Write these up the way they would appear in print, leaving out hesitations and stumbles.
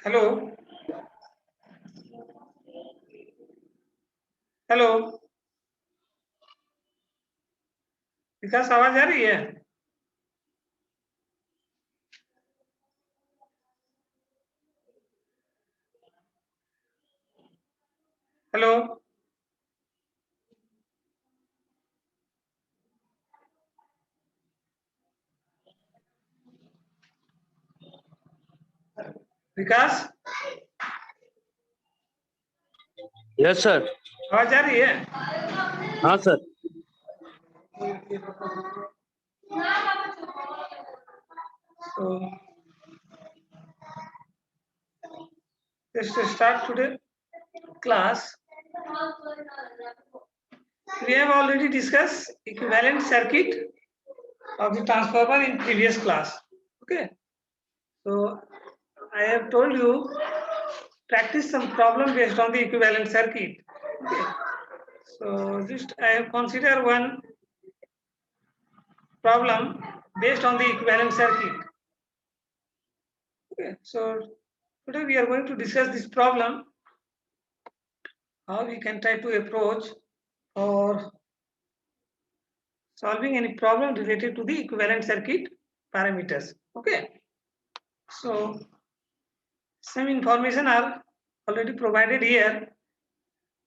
Hello hello विकास, आवाज आ रही है? हेलो विकास, यस सर। आवाज आ रही है? हाँ sir. So let's start today class. We have already discussed equivalent circuit of the transformer in previous class. Okay, so I have told you practice some problem based on the equivalent circuit. Okay, so just I have considered one problem based on the equivalent circuit. Okay, so today we are going to discuss this problem, how we can try to approach or solving any problem related to the equivalent circuit parameters. Okay, so some information are already provided here.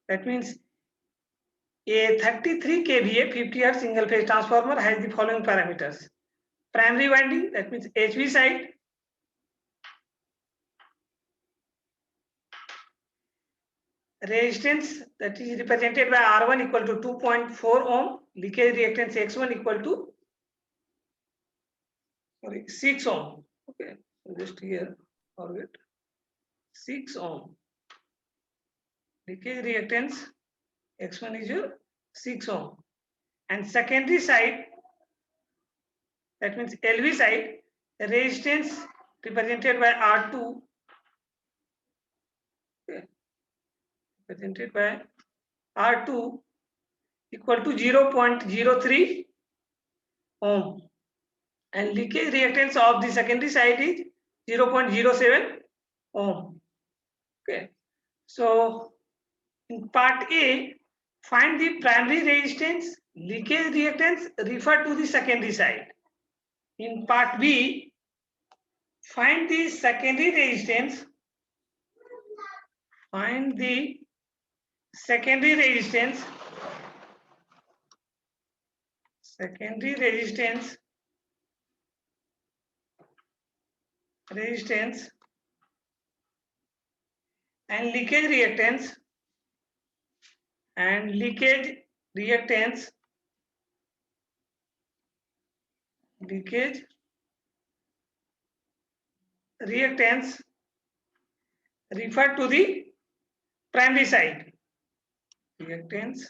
That means a 33 kVA 50 Hz single phase transformer has the following parameters: primary winding, that means HV side, resistance that is represented by R1 equal to 2.4 ohm, leakage reactance X1 equal to 6 ohm. Okay, so just here forget 6 ohm. Leakage reactance X1 is your 6 ohm, and secondary side, that means LV side, the resistance represented by R2, okay, represented by R2 equal to 0.03 ohm, and leakage reactance of the secondary side is 0.07 ohm. Okay, so in part A, find the primary resistance, leakage reactance, refer to the secondary side. In part B, find the secondary resistance, find the secondary resistance, and leakage reactance, reactance refer to the primary side. Reactance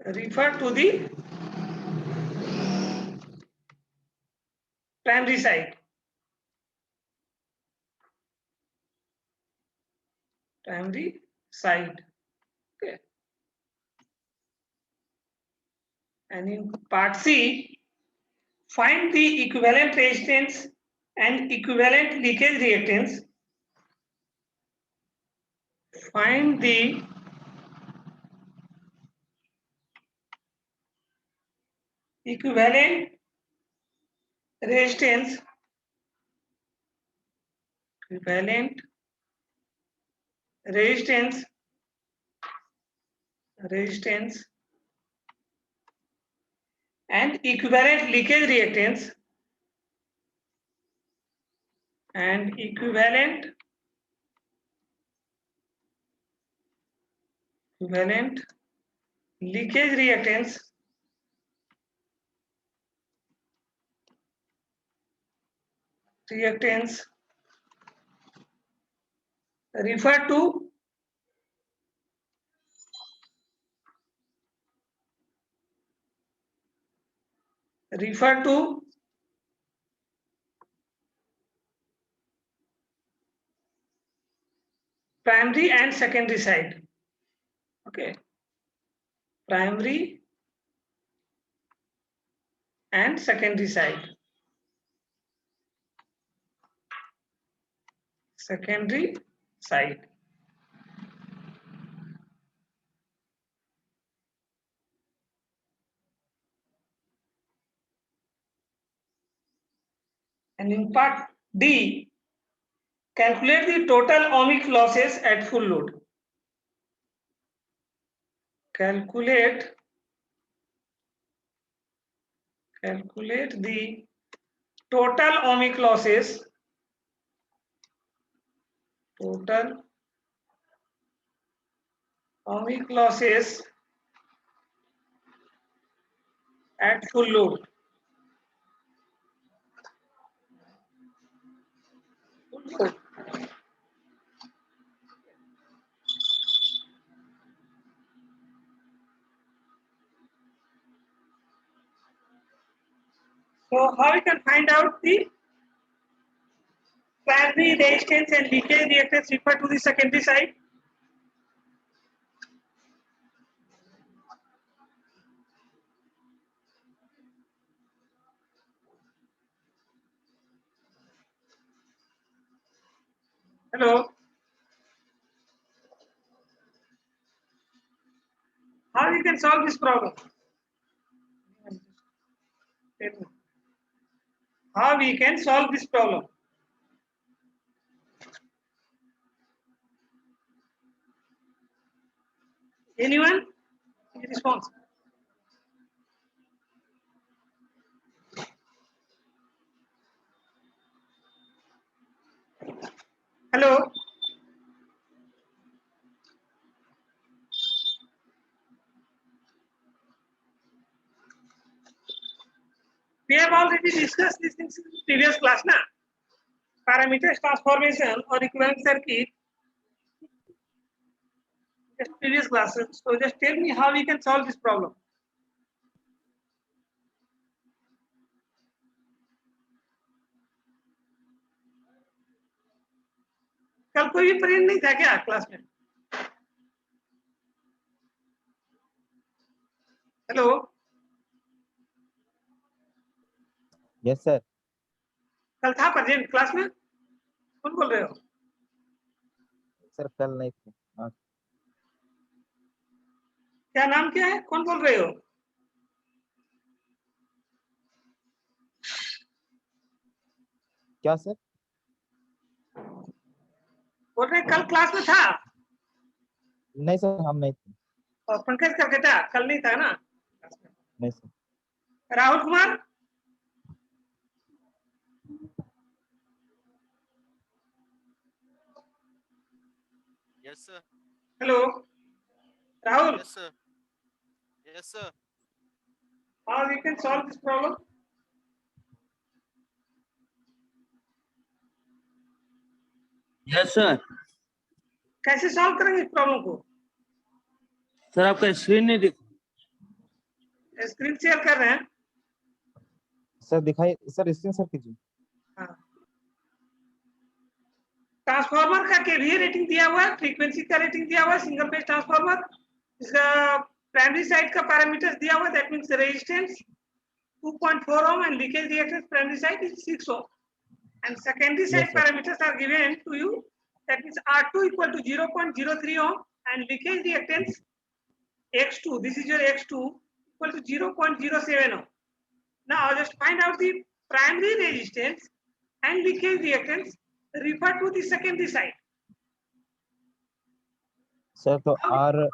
refer to the primary side. Primary side. Okay. And in part C, find the equivalent resistance and equivalent leakage reactance. Find the equivalent resistance, and equivalent leakage reactance, and equivalent leakage reactance refer to primary and secondary side. Okay, primary and secondary side. secondary side. And in part D, calculate the total ohmic losses at full load. Calculate the total ohmic losses. Total ohmic losses at full load. So how we can find out the primary resistance and leakage reactance referred to the secondary side? Hello. How you can solve this problem? How we can solve this problem? Anyone? Any response? Hello. We have already discussed these things in the previous class now. Parameters transformation or equivalent circuit. Just previous classes. So just tell me how we can solve this problem. कल कोई भी period नहीं था क्या class में? Hello. Yes sir. कल था present class में? कौन बोल रहे हो? सर कल नहीं थे. क्या नाम क्या है? कौन बोल रहे हो? क्या सर? बोल रहे कल क्लास में था? नहीं सर, हम नहीं थे. और पंकज करके था? कल नहीं था ना? नहीं sir. Rahul Kumar? Yes, sir. Hello. Rahul. Yes, sir. Yes, sir. How we can solve this problem? Yes sir. कैसे सॉल्व करेंगे इस प्रॉब्लम को? सर आपका स्क्रीन नहीं दिख. स्क्रीन शेयर कर रहे हैं. सर दिखाइए सर, स्क्रीन शेयर कीजिए. हाँ. ट्रांसफार्मर का केवीए रेटिंग दिया हुआ है, फ्रीक्वेंसी का रेटिंग दिया हुआ है, सिंगल फेज ट्रांसफार्मर. इसका प्राइमरी साइड का पैरामीटर्स दिया हुआ है, that means resistance 2.4 ohm and leakage reactance primary side is 6 ohm. And secondary side Yes, sir. parameters are given to you, that means R2 equal to 0.03 ohm and leakage reactance X2, this is your X2 equal to 0.07 ohm. Now just find out the primary resistance and leakage reactance refer to the secondary side. Sir तो R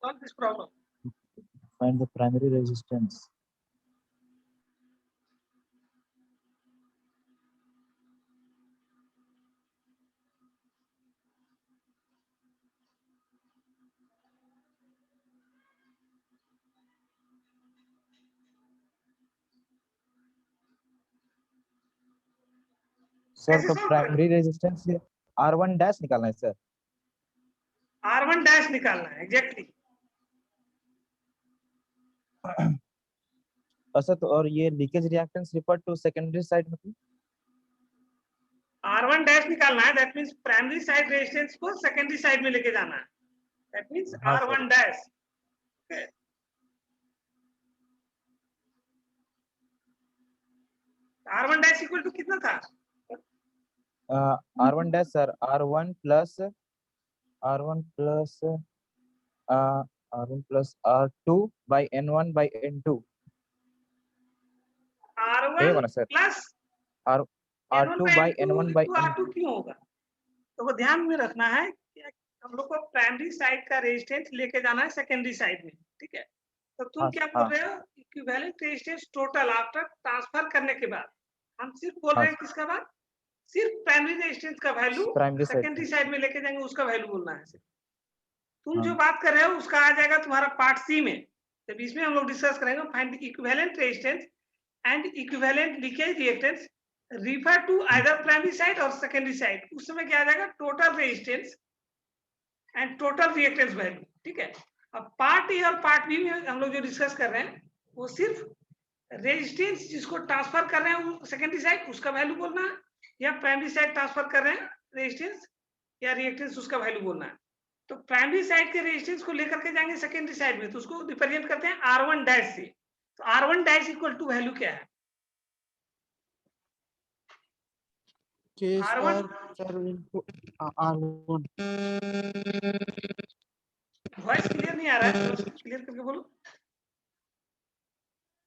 Solve this problem. find the primary resistance. Sir तो primary resistance R1 dash निकालना है sir. R1 dash निकालना है exactly. और sir तो और ये leakage reactance refer to secondary side मतलब R1 dash निकालना है, that means primary side resistance को secondary side में लेके जाना है. That means हाँ, R1 dash. Okay. R1 dash equal to कितना था? R1 dash sir, R1 plus R2 by N1 by N2 R1 ना sir, plus R N1 R2 by by N2 N1 by into R2 क्यों होगा? तो वो ध्यान में रखना है कि हम लोग को प्राइमरी साइड का रेजिस्टेंस लेके जाना है सेकेंडरी साइड में, ठीक है? तो तुम क्या बोल रहे हो? Equivalent resistance total after transfer करने के बाद हम सिर्फ बोल रहे हैं किसका बात? सिर्फ प्राइमरी रेजिस्टेंस का वैल्यू प्राइमरी सेकेंडरी साइड में लेके जाएंगे, उसका वैल्यू बोलना है सिर्फ। तुम हाँ। जो बात कर रहे हो उसका आ जाएगा तुम्हारा पार्ट सी में, जब इसमें हम लोग डिस्कस करेंगे find the equivalent resistance and equivalent leakage reactance refer to either primary side और सेकेंडरी साइड। उस समय क्या आ जाएगा? Total resistance and total reactance value, ठीक है? अब पार्ट ए और पार्ट बी में हम लोग जो डिस्कस कर रहे हैं वो सिर्फ रेजिस्टेंस जिसको ट्रांसफर कर रहे हैं सेकेंडरी साइड उसका वैल्यू बोलना है, या प्राइमरी साइड ट्रांसफर कर रहे हैं रेजिस्टेंस या रिएक्टेंस उसका वैल्यू बोलना है। तो प्राइमरी साइड के रेजिस्टेंस को लेकर के जाएंगे सेकेंडरी साइड में, तो उसको रिप्रेजेंट करते हैं R1 डैश से। तो R1 dash equal to value क्या है? R1 वॉइस क्लियर नहीं आ रहा है, क्लियर करके बोलो।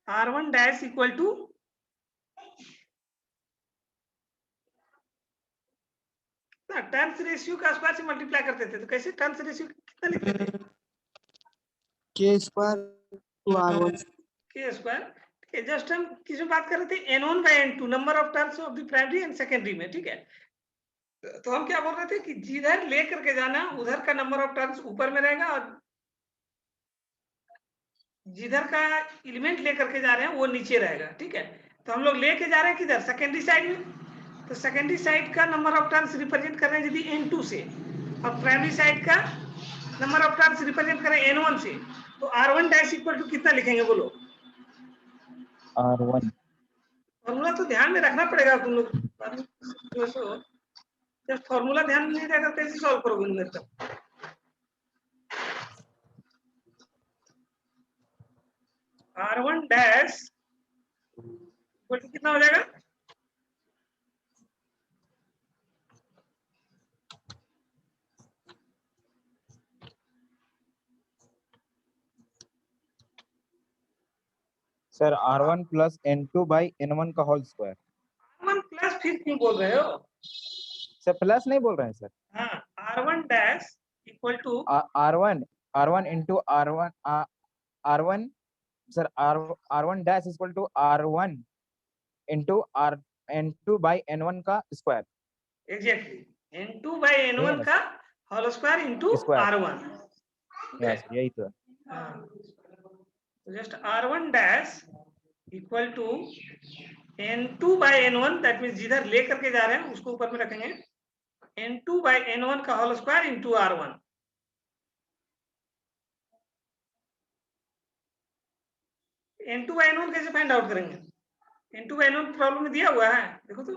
R1 dash equal to turns ratio का स्क्वायर से मल्टीप्लाई करते थे, तो कैसे टर्न्स रेशियो कितना लिखते थे? K square to R1. के स्क्वायर, ठीक है? जस्ट हम किसमें बात कर रहे थे? N1 by N2 number of turns of the primary and secondary में, ठीक है? तो हम क्या बोल रहे थे कि जिधर ले करके जाना उधर का नंबर ऑफ टर्न्स ऊपर में रहेगा और जिधर का एलिमेंट लेकर के जा रहे हैं वो नीचे रहेगा, ठीक है? तो हम लोग लेके जा रहे हैं किधर? सेकेंडरी साइड में। तो सेकेंडरी साइड का नंबर ऑफ टर्न्स रिप्रेजेंट कर रहे हैं यदि N2 से, और प्राइमरी साइड का नंबर ऑफ टर्न्स रिप्रेजेंट कर रहे हैं N1 से, तो R1 डैश इक्वल टू कितना लिखेंगे बोलो? R1 फॉर्मूला तो ध्यान में रखना पड़ेगा तुम लोग, जस्ट फॉर्मूला ध्यान में नहीं रहेगा कैसे सॉल्व करोगे मेरे तक? R1 डैश इक्वल टू कितना हो जाएगा? Sir R1 plus N2 by N1 का होल स्क्वायर। R1 प्लस फिर क्यों बोल रहे हो? सर प्लस नहीं बोल रहे हैं सर। हाँ, R1 dash equal to R1 into R1 sir R1 dash equal to R1 into N2 by N1 का square. Exactly N2 by N1 का whole square into R1। Yes यही तो। हाँ, तो just R1 dash equal to N2 by N1, that means जिधर ले करके जा रहे हैं उसको ऊपर में रखेंगे, N2 by N1 का whole square into R1। N2 by N1 कैसे फाइंड आउट करेंगे? N2 by N1 प्रॉब्लम में दिया हुआ है, देखो तो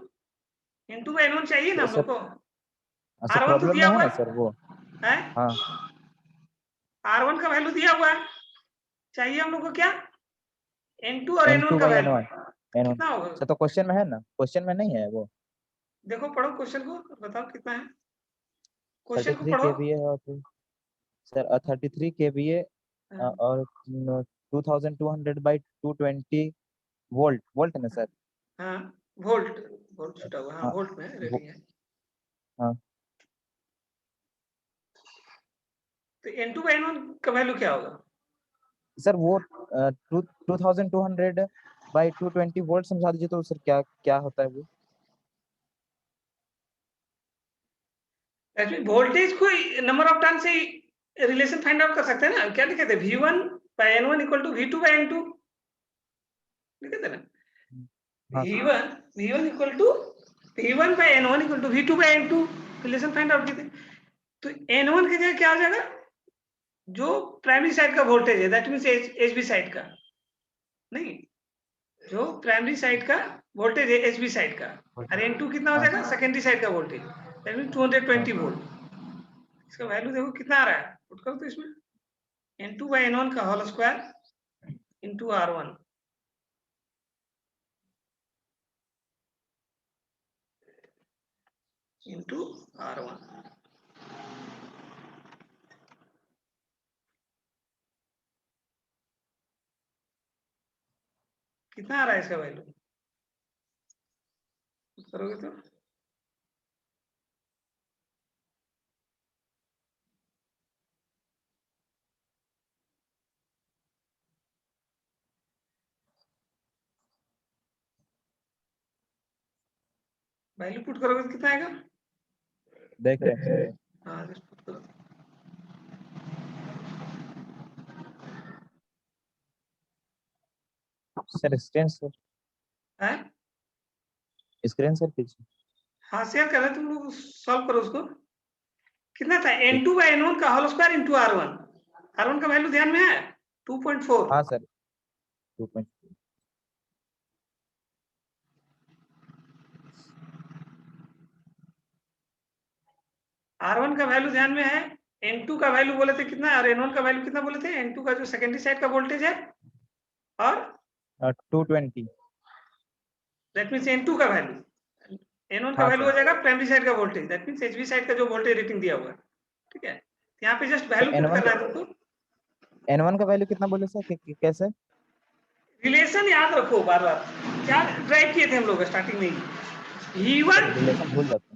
N2 by N1 चाहिए ना हम लोग को। अच्छा R1 तो प्रॉब्लम दिया में हुआ है ना सर वो। है, हाँ R1 का वैल्यू दिया हुआ है, चाहिए हम लोग को क्या? N2 और N2 N1 का by वैल्यू N1 कितना होगा? सर तो क्वेश्चन में है ना, क्वेश्चन में नहीं है वो। देखो पढ़ो क्वेश्चन को, बताओ कितना है क्वेश्चन को 33 पढ़ो। kVA और सर 33 kVA हाँ, और 2200 by 220 वोल्ट है ना सर। हाँ वोल्ट, वोल्ट छुटा हुआ, हाँ हाँ वोल्ट में रेडी है। हाँ तो N2 by N1 का वैल्यू क्या होगा? सर वो 2200 by 220 वोल्ट समझा दीजिए तो सर क्या क्या होता है वो। एक्चुअली वोल्टेज को नंबर ऑफ टर्न से रिलेशन फाइंड आउट कर सकते हैं ना। क्या लिखे थे? V1 by N1 equal to V2 by N2 लिखे थे ना। हाँ V1 equal to V1 by N1 equal to V2 by N2 relation find out किए थे। तो N1 की जगह क्या हो जाएगा? जो प्राइमरी साइड का वोल्टेज है, दैट मींस HV साइड का, नहीं, जो प्राइमरी साइड का वोल्टेज है HV साइड का, और N2 कितना हो जाएगा? सेकेंडरी साइड का वोल्टेज, दैट मींस 220 वोल्ट। इसका वैल्यू देखो कितना आ रहा है, पुट करो तो इसमें N2 by N1 का whole square into R1। into R1. कितना आ रहा है इसका वैल्यू करोगे तो वैल्यू पुट करोगे तो कितना आएगा देख रहे हैं हाँ just put करो सर स्क्रीन सर है स्क्रीन सर पीछे हाँ शेयर कर रहे तुम लोग सॉल्व करो उसको कितना था n2 बाई n1 का होल स्क्वायर इंटू R1 का वैल्यू ध्यान में है 2.4 हाँ सर 2.4 R1 का वैल्यू ध्यान में है N2 का वैल्यू बोले थे कितना और N1 का वैल्यू कितना बोले थे N2 का जो सेकेंडरी साइड का वोल्टेज है और 220 दैट मींस N2 का वैल्यू N1 का हाँ, वैल्यू हो सर। जाएगा प्राइमरी साइड का voltage that means HV side का जो वोल्टेज रेटिंग दिया हुआ है ठीक है यहाँ पे जस्ट वैल्यू पुट N1 करना है तुमको N1 का वैल्यू कितना बोले सर कैसे रिलेशन याद रखो बार बार क्या ड्राइव किए थे हम लोग स्टार्टिंग में ही V1 रिलेशन भूल जाते हैं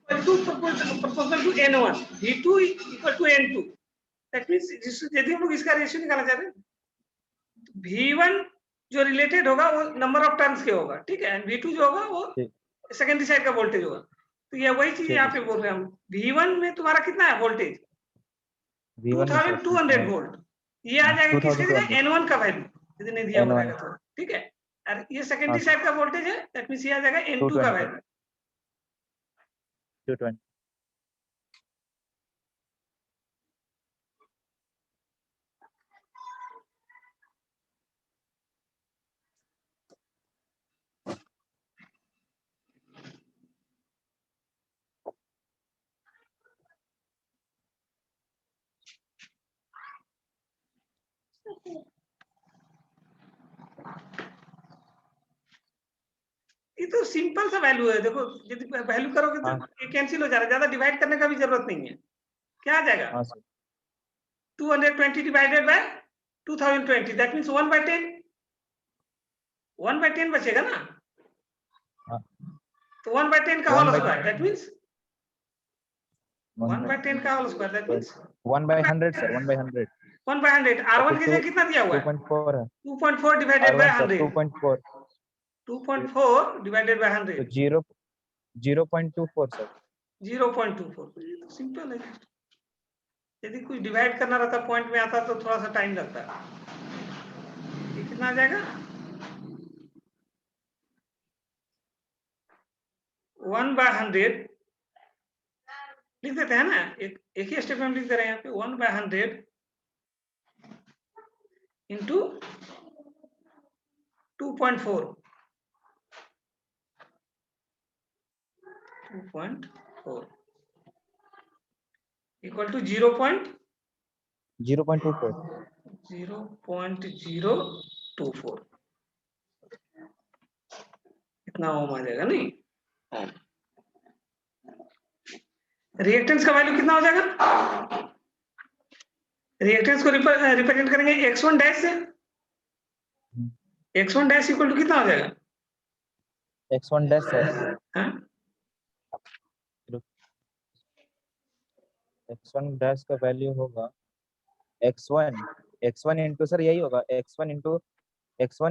proportional to N1 V2 equal to N2 that means यदि हम लोग इसका रेशियो निकालना चाहते हैं V1 जो रिलेटेड होगा वो नंबर ऑफ टर्न्स के होगा ठीक है एंड V2 जो होगा वो ठीक। सेकेंडरी साइड का वोल्टेज होगा तो ये वही चीज ठीक यहाँ है, पे बोल रहे हैं हम V1 में तुम्हारा कितना है वोल्टेज V1 में सर 2200 वोल्ट ये आ जाएगा किसकी जगह 2200 N1 का वैल्यू यदि नहीं दिया हुआ N1 रहेगा तो ठीक है और ये सेकेंडरी हाँ, साइड का वोल्टेज है दैट मींस ये आ जाएगा N2 का 220 वैल्यू 220 ये तो सिंपल सा वैल्यू है देखो यदि वैल्यू करोगे तो हाँ। ये कैंसिल हो जा रहा है ज्यादा डिवाइड करने का भी जरूरत नहीं है क्या आ जाएगा हाँ sir 220 divided by 2020 that means 1/10 1/10 बचेगा ना हाँ। तो 1/10 का 1 whole by square that means 1/10 का whole square that means 1/100 sir 1/100 1/100 R1 की जगह कितना दिया हुआ है 2.4 है 2.4 divided by R1 sir 100 2.4 2.4 divided by 100 तो 0.24 सर 0.24 ये तो सिंपल है यदि कुछ डिवाइड करना रहता पॉइंट में आता तो थोड़ा सा टाइम लगता ये कितना आ जाएगा 1/100 लिख देते हैं ना एक ही स्टेप में लिख दे रहे हैं यहाँ पे 1/100 इंटू 2.4 इक्वल टू 0.24 0.024 इतना ओम आ जाएगा नहीं रिएक्टेंस का वैल्यू कितना हो जाएगा रिएक्टेंस को रिप्रेजेंट करेंगे x1 डैश से x1 डैश इक्वल टू कितना हो जाएगा x1 डैश सर हाँ x1 डैश का वैल्यू होगा x1 इंटू सर यही होगा x1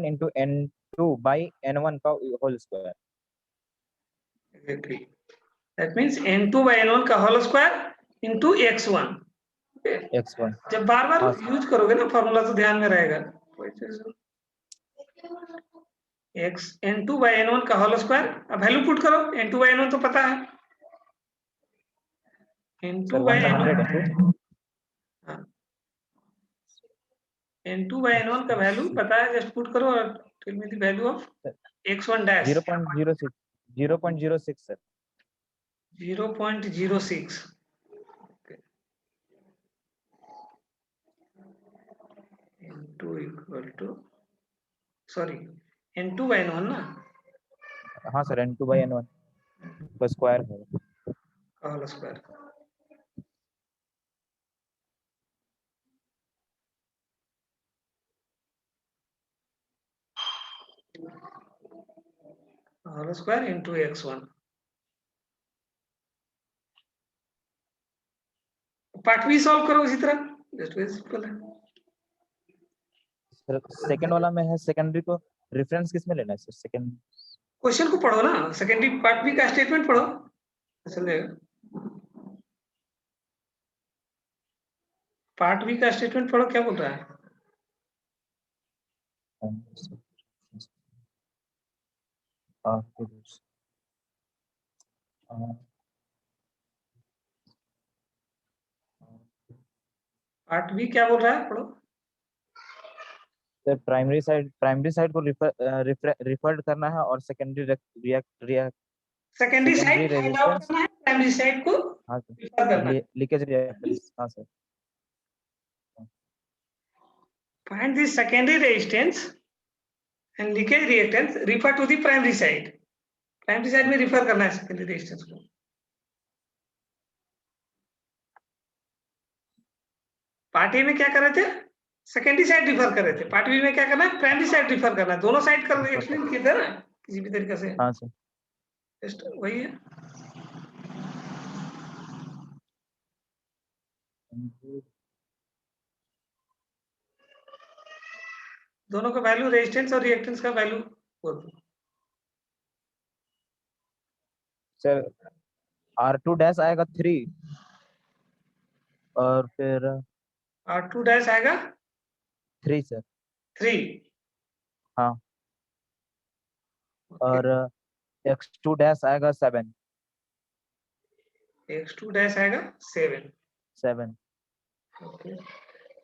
into n2 by n1 का whole square exactly that means n2 by n1 का whole square into x1 x1 जब बार बार हाँ, यूज करोगे ना फॉर्मूला तो ध्यान में रहेगा x n2 by n1 का होल स्क्वायर अब वैल्यू पुट करो n2 by n1 तो पता है n2 sir by 1/100 n1 into n2 by n1 का वैल्यू पता है जस्ट पुट करो और tell me the value of x1 dash 0.06 sir 0.06 n2 equal to sorry n2 by n1 ना हाँ सर n2 बाई n1 का स्क्वायर है का whole square. Whole square into x1। Part B solve करो इसी तरह, जस्ट वेरी सिंपल है। Sir second वाला में है, सेकेंडरी को रेफरेंस किस में लेना है सर? सेकंड क्वेश्चन को पढ़ो ना, सेकेंडरी पार्ट बी का स्टेटमेंट पढ़ो, चल जाएगा। पार्ट बी का स्टेटमेंट पढ़ो, क्या बोल रहा है? पार्ट बी क्या बोल रहा है, पढ़ो। सर प्राइमरी साइड को रिफर्ड करना है और secondary react secondary Secondary side find out resistance। करना है, प्राइमरी साइड को हाँ refer करना है। Leakage reactance. हाँ sir. Find the secondary resistance and leakage reactance, refer to the primary side। Primary side में रिफर करना है सेकेंडरी रेजिस्टेंस को। पार्ट ए में क्या कर रहे थे? सेकेंडरी साइड रिफर कर रहे थे। पार्ट बी में क्या करना है? प्राइमरी साइड रिफर करना है। दोनों साइड का एक्सप्लेन किया था ना किसी भी तरीके से। हाँ सर। जस्ट वही है। दोनों का वैल्यू, रेजिस्टेंस और रिएक्टेंस का वैल्यू बोल दो। सर R2 डैश आएगा 3 और फिर R2 डैश आएगा 3 सर। 3। हाँ और X2 डैश आएगा 7। X2 डैश आएगा 7। ओके,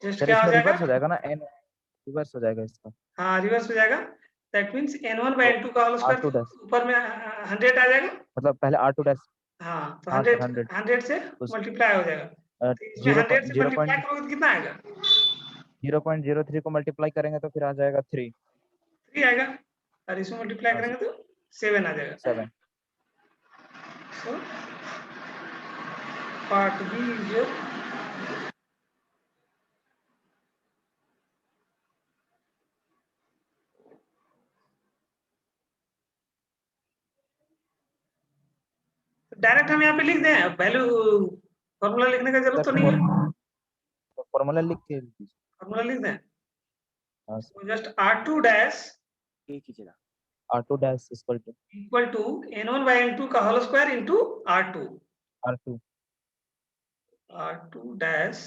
जस्ट सर क्या हो इसमें जाएगा? रिवर्स हो जाएगा ना, n रिवर्स हो जाएगा इसका। हाँ, रिवर्स हो जाएगा। That means n1 by n2 का होल R2 स्क्वायर डैश ऊपर में 100 आ जाएगा। मतलब पहले R2 डैश। हाँ, तो हाँ 100 सर 100 100 से मल्टीप्लाई हो जाएगा। तो इसमें 100 से मल्टीप्लाई करोगे तो कितना आएगा? 0.03 को मल्टीप्लाई करेंगे तो फिर आ जाएगा 3 आएगा, और इसमें मल्टीप्लाई हाँ, करेंगे तो 7 आ जाएगा। 7। So part B is your direct हम यहाँ पे लिख दें, वैल्यू फॉर्मूला लिखने का जरूरत तो नहीं है। फॉर्मूला लिख के फॉर्मूला लिख दें। हाँ तो just R2 dash R2 dash equal to n1 by n2 का whole square into R2। R2 dash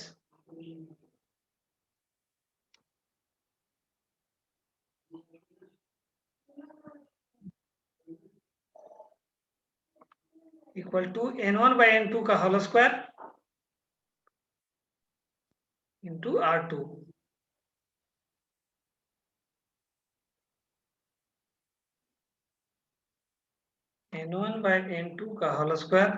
equal to n1 by n2 का whole square into R2। n1 by n2 का whole square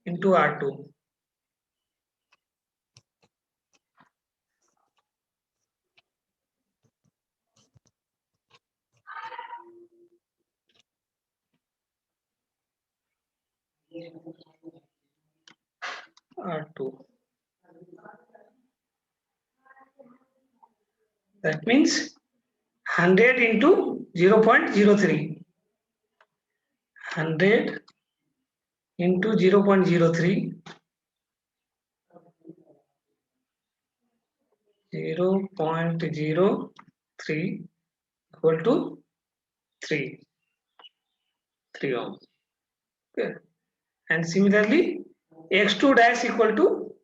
into R2। R2 that means 100 into 0.03, 100 into 0.03, 0.03 equal to 3 ohm. Okay, and similarly x2 dash equal to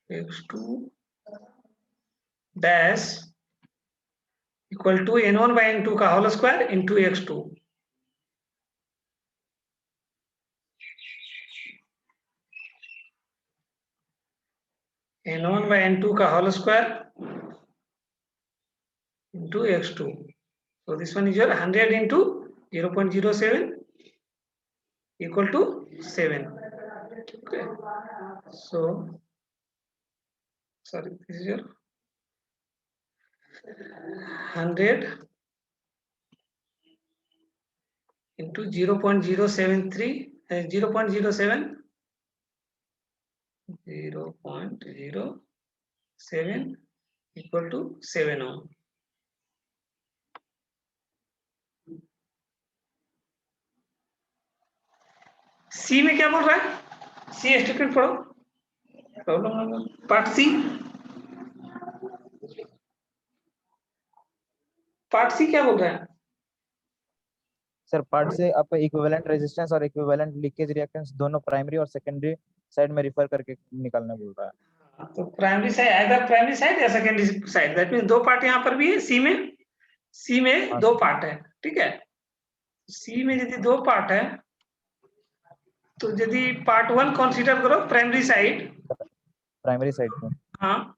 x2 dash equal to n1 by n2 का whole square into x2। n1 by n2 का whole square into x2. So this one is your 100 into 0.07 equal to 7. Okay. So sorry, this is your 100 into 0.073 0.07 0.07 equal to 7 ohm. C में क्या बोल रहा है? C statement पढ़ो, problem part C. Part C क्या बोल रहा है? सर पार्ट से आपको इक्विवेलेंट रेजिस्टेंस और इक्विवेलेंट लीकेज रिएक्टेंस दोनों प्राइमरी और सेकेंडरी साइड में रिफर करके निकालना बोल रहा है। तो primary side, either primary side या सेकेंडरी साइड, दैट मींस दो पार्ट यहाँ पर भी है। सी में हाँ, दो पार्ट है, ठीक है। सी में यदि दो पार्ट है तो यदि पार्ट 1 कंसीडर करो प्राइमरी साइड, प्राइमरी साइड में हाँ,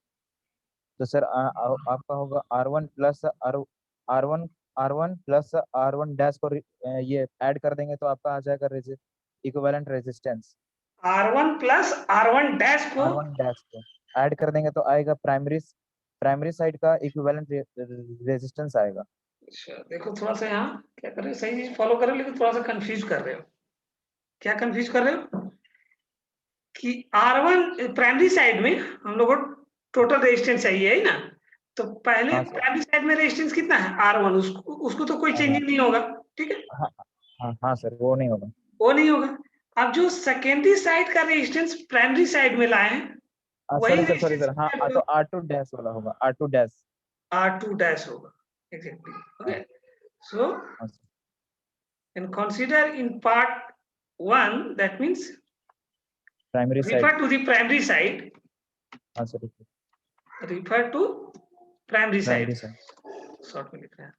तो सर आपका होगा R1 plus R1 plus R1 dash को ये ऐड कर देंगे तो आपका आ जाएगा equivalent resistance. R1 plus R1 dash को R1 डैश को ऐड कर देंगे तो आएगा प्राइमरी साइड का इक्विवेलेंट रेजिस्टेंस आएगा। अच्छा, देखो थोड़ा सा यहाँ क्या कर रहे हो, सही चीज फॉलो कर रहे हो लेकिन थोड़ा सा कंफ्यूज कर रहे हो। क्या कंफ्यूज कर रहे हो कि R1 प्राइमरी साइड में हम लोग को टोटल रेजिस्टेंस चाहिए है ना, तो पहले हाँ, सर। प्राइमरी साइड में रेजिस्टेंस कितना है? R1, उसको तो कोई चेंज नहीं होगा, ठीक है, हाँ सर, वो नहीं होगा। वो नहीं होगा। अब जो सेकेंडरी साइड का रेजिस्टेंस प्राइमरी साइड में लाए हैं वही सॉरी सर, हाँ तो R2 डैश वाला होगा, R2 डैश होगा, एग्जैक्टली, ओके। सो हाँ sir. and consider in part 1, that means primary refer side, to the primary side, हाँ sir, refer to primary primary side, side short में लिख रहे हैं,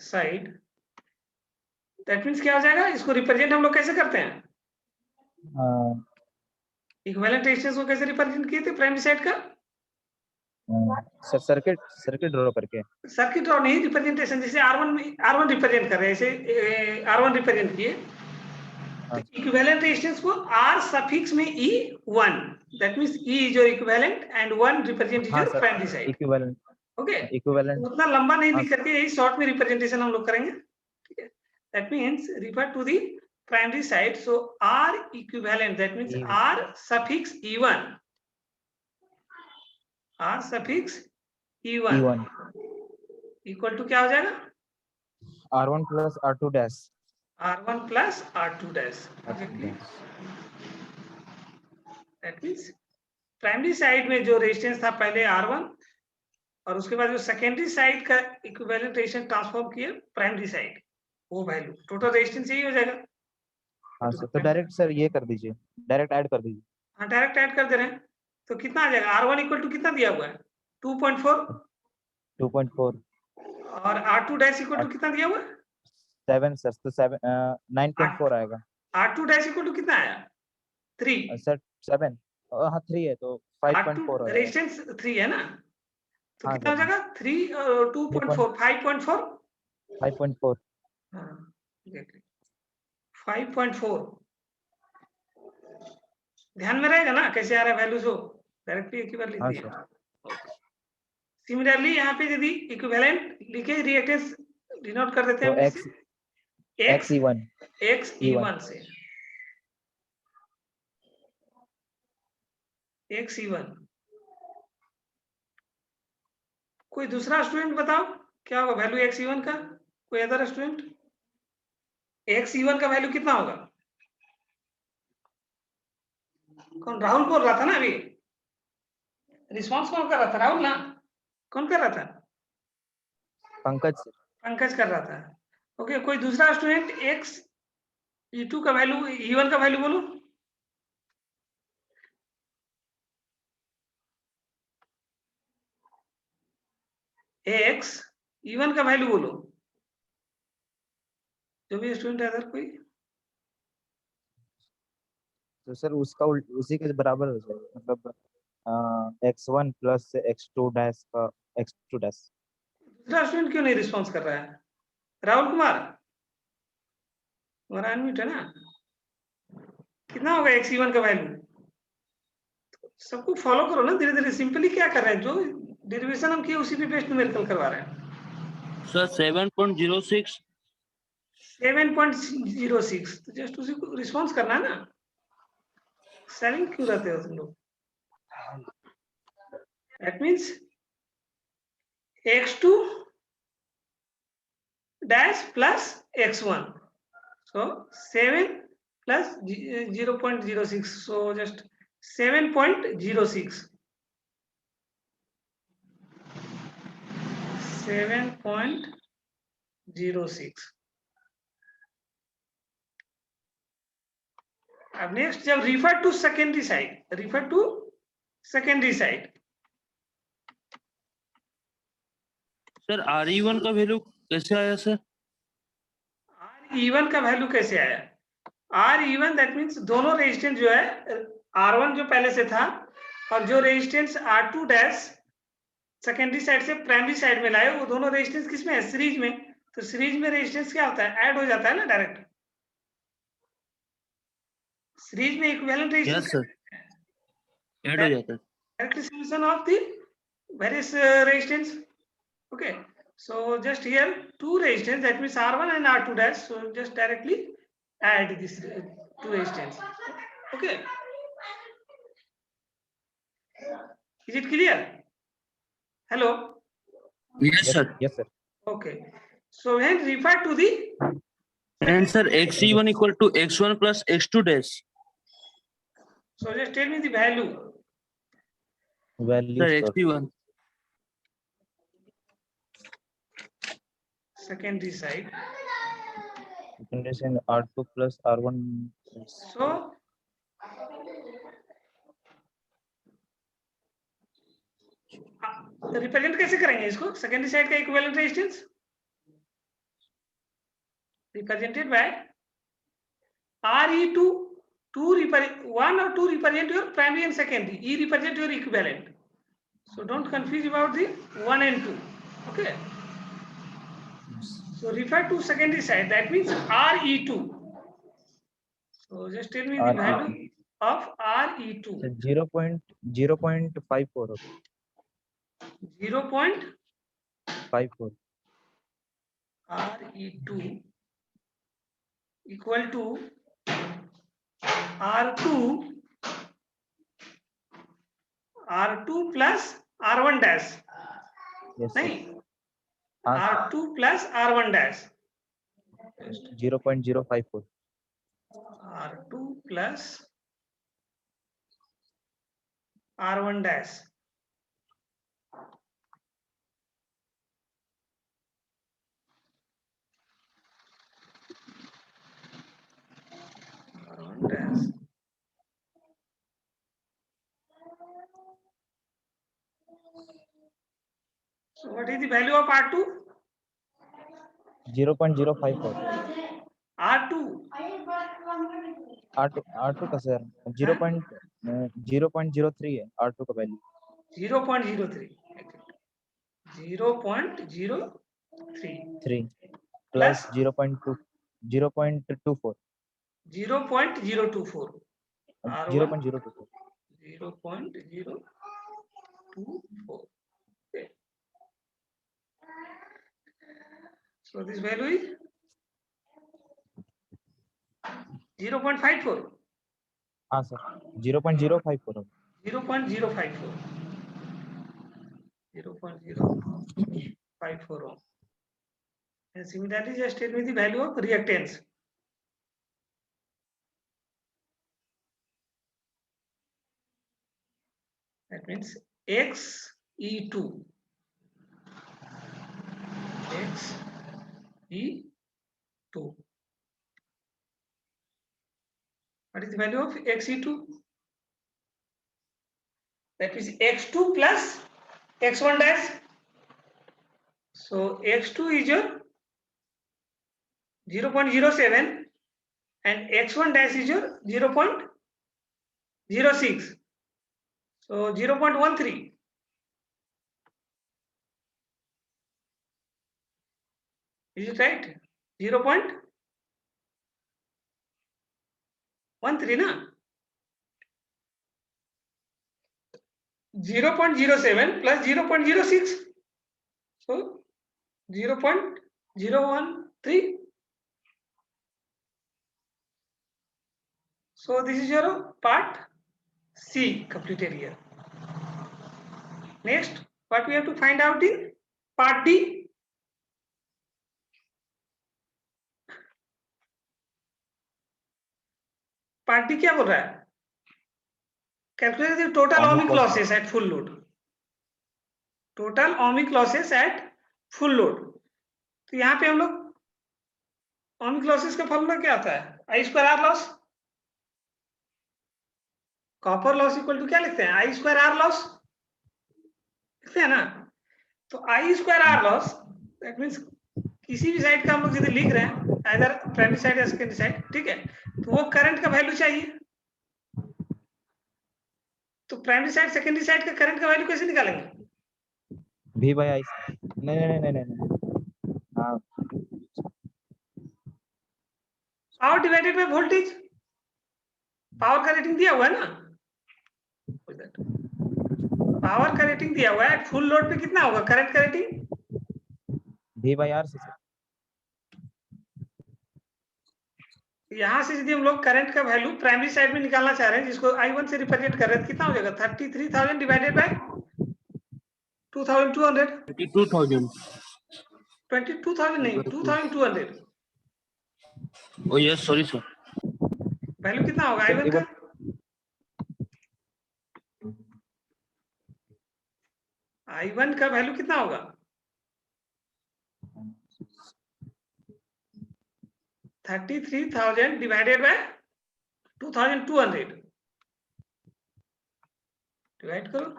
साइड, दैट मींस क्या हो जाएगा, इसको रिप्रेजेंट हम लोग कैसे करते हैं? इक्विवेलेंट रेजिस्टेंस को कैसे रिप्रेजेंट किए थे प्राइमरी साइड का? सर सर्किट ड्रॉ करके, सर्किट और नहीं, रिप्रेजेंटेशन, जैसे R1 रिप्रेजेंट कर रहे हैं, ऐसे R1 रिप्रेजेंट किए, तो इक्विवेलेंट रेजिस्टेंस को R सफिक्स में E1, that means E is your equivalent and 1 represent your primary side, equivalent, okay. Equivalent, उतना लंबा नहीं लिख करके यही शॉर्ट में रिप्रेजेंटेशन हम लोग करेंगे, ठीक है। That means refer to the primary side, so R equivalent, that means R suffix E1, R suffix E1 equal to क्या हो जाएगा? R1 plus R2 dash, R1 plus R2 dash, that means primary side में जो resistance था पहले R1 और उसके बाद जो सेकेंडरी साइड का इक्विवेलेंट रेजिस्टेंस ट्रांसफॉर्म किया प्राइमरी साइड, वो वैल्यू टोटल रेजिस्टेंस यही हो जाएगा। हाँ सर, तो डायरेक्ट सर ये कर दीजिए, डायरेक्ट ऐड कर दीजिए। हाँ, डायरेक्ट ऐड कर दे रहे हैं, तो कितना आ जाएगा? R1 इक्वल टू कितना दिया हुआ है? 2.4, 2.4 और R2 डैश इक्वल टू कितना दिया हुआ है? 7 सर, तो 9.4 आएगा। R2 डैश इक्वल टू कितना आया? 3 सर 7, हाँ 3 है तो 5.4 आएगा। रेजिस्टेंस 3 है ना, तो हाँ, कितना हो जाएगा? 3 और 2.4 5.4, 5.4, हाँ एग्जैक्टली 5.4। ध्यान में रहेगा ना कैसे आ रहा है वैल्यूज, हो डायरेक्टली एक ही बार लिख हाँ दिए। सर। सिमिलरली यहाँ पे यदि इक्विवेलेंट लीकेज रिएक्टेंस डिनोट कर देते तो हैं XE1 XE1 से, XE1। कोई दूसरा स्टूडेंट बताओ क्या होगा वैल्यू XE1 का? कोई अदर स्टूडेंट? XE1 का वैल्यू कितना होगा? कौन? राहुल बोल रहा था ना अभी, रिस्पॉन्स कौन कर रहा था? राहुल ना, कौन कर रहा था? पंकज कर रहा था, ओके। कोई दूसरा स्टूडेंट XE2 का वैल्यू, E1 का वैल्यू बोलो। E1 का वैल्यू बोलो, जो भी स्टूडेंट है अदर कोई। तो सर उसका उसी के बराबर हो जाएगा, मतलब X1 प्लस X2 डैश का X2 डैश। दूसरा स्टूडेंट क्यों नहीं रिस्पॉन्स कर रहा है? राहुल कुमार, तुम्हारा अनम्यूट है ना? कितना होगा XE1 का वैल्यू? सबको फॉलो करो ना धीरे धीरे। सिंपली क्या कर रहे हैं, जो डेरिवेशन हम किए उसी पे बेस्ड न्यूमेरिकल करवा रहे हैं। सर 7.06 7.06 तो जस्ट उसी को रिस्पॉन्स करना है ना। सेविंग क्यों रहते हो तुम लोग? That means x2 dash plus x1, so 7 plus 0.06, so just 7.06, 7.06। अब नेक्स्ट जब refer to secondary side, refer to secondary side, sir RE1 का वैल्यू कैसे आया सर? R-E1 का वैल्यू कैसे आया? R-E1 दैट मीन्स दोनों रेजिस्टेंस जो है, R1 जो पहले से था और जो resistance R2 dash secondary side से प्राइमरी साइड में लाए, वो दोनों रेजिस्टेंस किसमें है? सीरीज में। तो सीरीज में रेजिस्टेंस क्या होता है? ऐड हो जाता है ना डायरेक्ट। सीरीज में equivalent yes resistance sir, add हो जाता है। Direct solution of the various resistance. Okay, so just here two resistance, that means R1 and R2 dash, so just directly add this two resistance. Okay, is it clear? Hello. Yes sir. yes sir. Okay, so when refer to the and sir XE1 equal to X1 plus X2 dash. so just tell me the value. Value sir sir. XE1 Secondary side. Condition R2 plus R1. So represent कैसे करेंगे इसको? Secondary side का equivalent resistance represented by RE2, 1 or 2 represent your primary and secondary, E represent your equivalent. So don't confuse about the 1 and 2. Okay. So refer to secondary side, that means RE2. So just tell me the RE2. value of RE2. 0.54 0.54 RE2 equal to R2 plus R1 dash. yes sir. नहीं, R2 plus R1 dash. 0.054 R2 plus R1 dash. R1 dash. So what is the value of R2? 0.054 R2. R2 का sir 0.03 है R2 का value 0.03. 0.03 3 plus 0.24 0.024. R1 0.024 0.024. Okay. So this value is 0.54. हाँ sir 0.054 0.054. 0.054 ohm. And similarly, just tell me the value of reactance. That means XE2. XE2. What is the value of XE2? That is X2 plus X1 dash. So X2 is your 0.07 and X1 dash is your 0.06. So 0.13. Is it right? 0.13 na? 0.07 plus 0.06, so 0.013. So this is your part C completed here. Next, what we have to find out in part D. Part D क्या बोल रहा है? Calculate the total ohmic losses at full load. Total ohmic losses at full load. तो यहाँ पे हम लोग ohmic losses का फॉर्मूला क्या आता है? I square R loss. Copper loss equal to क्या लिखते हैं? आई स्क्वायर आर लॉस लिखते हैं ना. तो I square R loss that means किसी भी साइड का हम लोग यदि लिख रहे हैं इधर प्राइमरी साइड या सेकेंडरी साइड, ठीक है, तो वो करंट का वैल्यू चाहिए. तो प्राइमरी साइड सेकेंडरी साइड का करंट का वैल्यू कैसे निकालेंगे? V by I. नहीं. हाँ. Power divided by voltage. Power का रेटिंग दिया हुआ है ना. पावर का रेटिंग दिया हुआ है. फुल लोड पे कितना होगा करंट का रेटिंग? V by R से. यहाँ से यदि हम लोग करंट का वैल्यू प्राइमरी साइड में निकालना चाह रहे हैं जिसको I1 से रिप्रेजेंट कर रहे हैं, कितना हो जाएगा? 33,000 डिवाइडेड बाय 2,200. 22,000. 22,000 नहीं, 2,200. Oh yes, sorry sir. Value कितना होगा I1 का? I1 का वैल्यू कितना होगा? 33,000 डिवाइडेड बाय 2,200. डिवाइड करो.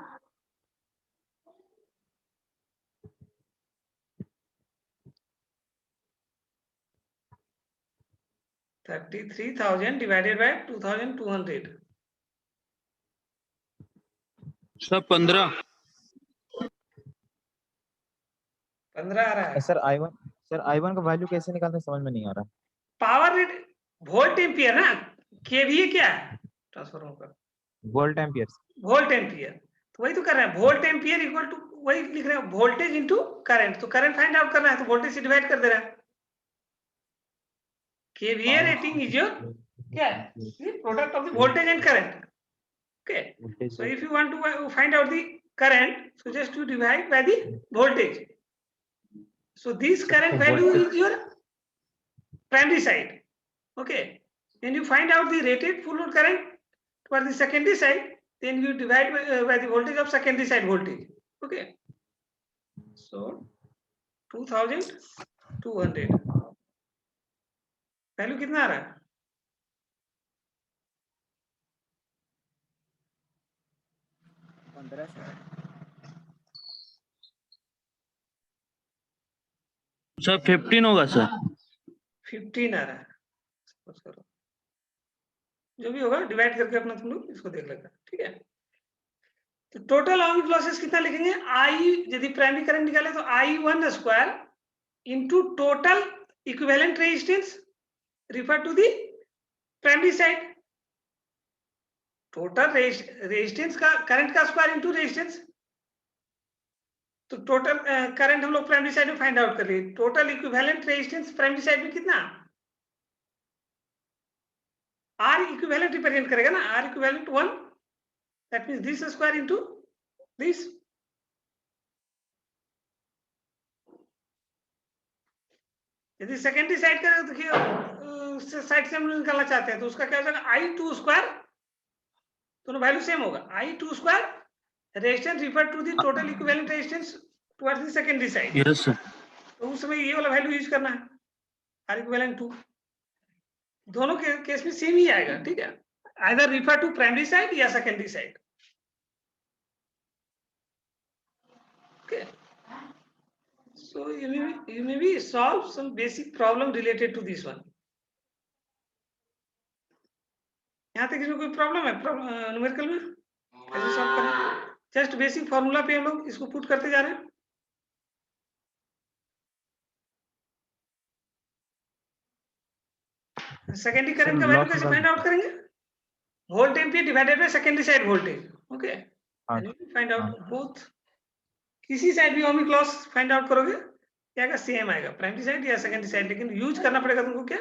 $33,000 divided by 2,200. सर 15. 15 आ रहा है. सर I1 का वैल्यू कैसे निकालते हैं समझ में नहीं आ रहा. पावर रेट वोल्ट एम्पियर ना. केवीए क्या है? ट्रांसफार्मर का वोल्ट एम्पियर. Volt ampere. तो वही तो कर रहे हैं. वोल्ट एम्पियर इक्वल टू वही लिख रहे हैं वोल्टेज इनटू करंट. तो करंट फाइंड आउट करना है तो वोल्टेज से डिवाइड कर दे रहा है. केवीए रेटिंग इज योर क्या है? Product of the voltage and current. Okay, so if you want to find out the current, so just you divide by the voltage. So this current value is your primary side. Okay, when you find out the rated full load current for the secondary side, then you divide by the voltage of secondary side voltage. Okay, so 2,200 value कितना आ रहा है? Sir 15 होगा sir. 15 आ रहा है. Suppose करो जो भी होगा डिवाइड करके अपना तुम लोग इसको देख लेगा. ठीक है, तो टोटल ओमिक लॉसेस कितना लिखेंगे? आई यदि प्राइमरी करंट निकाले तो I1 square into total equivalent resistance refer to the primary side. Total resistance का करंट का स्क्वायर इनटू रेजिस्टेंस. तो टोटल करंट हम लोग प्राइमरी साइड में फाइंड आउट कर लिए. Total equivalent resistance primary side में कितना? R इक्विवेलेंट रिप्रेजेंट करेगा ना. R equivalent 1, that means this square into this. यदि सेकेंडरी साइड का देखिए साइड से हम निकालना चाहते हैं तो उसका क्या हो जाएगा? I2 square. दोनों वैल्यू सेम होगा. I2 square resistance refer to the total equivalent resistance towards the secondary side. Yes sir. तो उस समय ये वाला वैल्यू यूज करना है. R equivalent 2. दोनों के केस में सेम ही आएगा. ठीक है, either refer to primary side या secondary side. Okay, so you maybe solve some basic problem related to this one. यहाँ तक इसमें कोई प्रॉब्लम है न्यूमेरिकल में? कैसे सॉल्व करना? जस्ट बेसिक फॉर्मूला पे हम लोग इसको पुट करते जा रहे हैं. सेकेंडरी करंट का वैल्यू कैसे फाइंड आउट करेंगे? Volt ampere divided by secondary side voltage. Okay, हाँ फाइंड आउट बोथ, किसी साइड भी ओमिक लॉस फाइंड आउट करोगे क्या आएगा, सेम आएगा, प्राइमरी साइड या सेकेंडरी साइड, लेकिन यूज करना पड़ेगा तुमको क्या,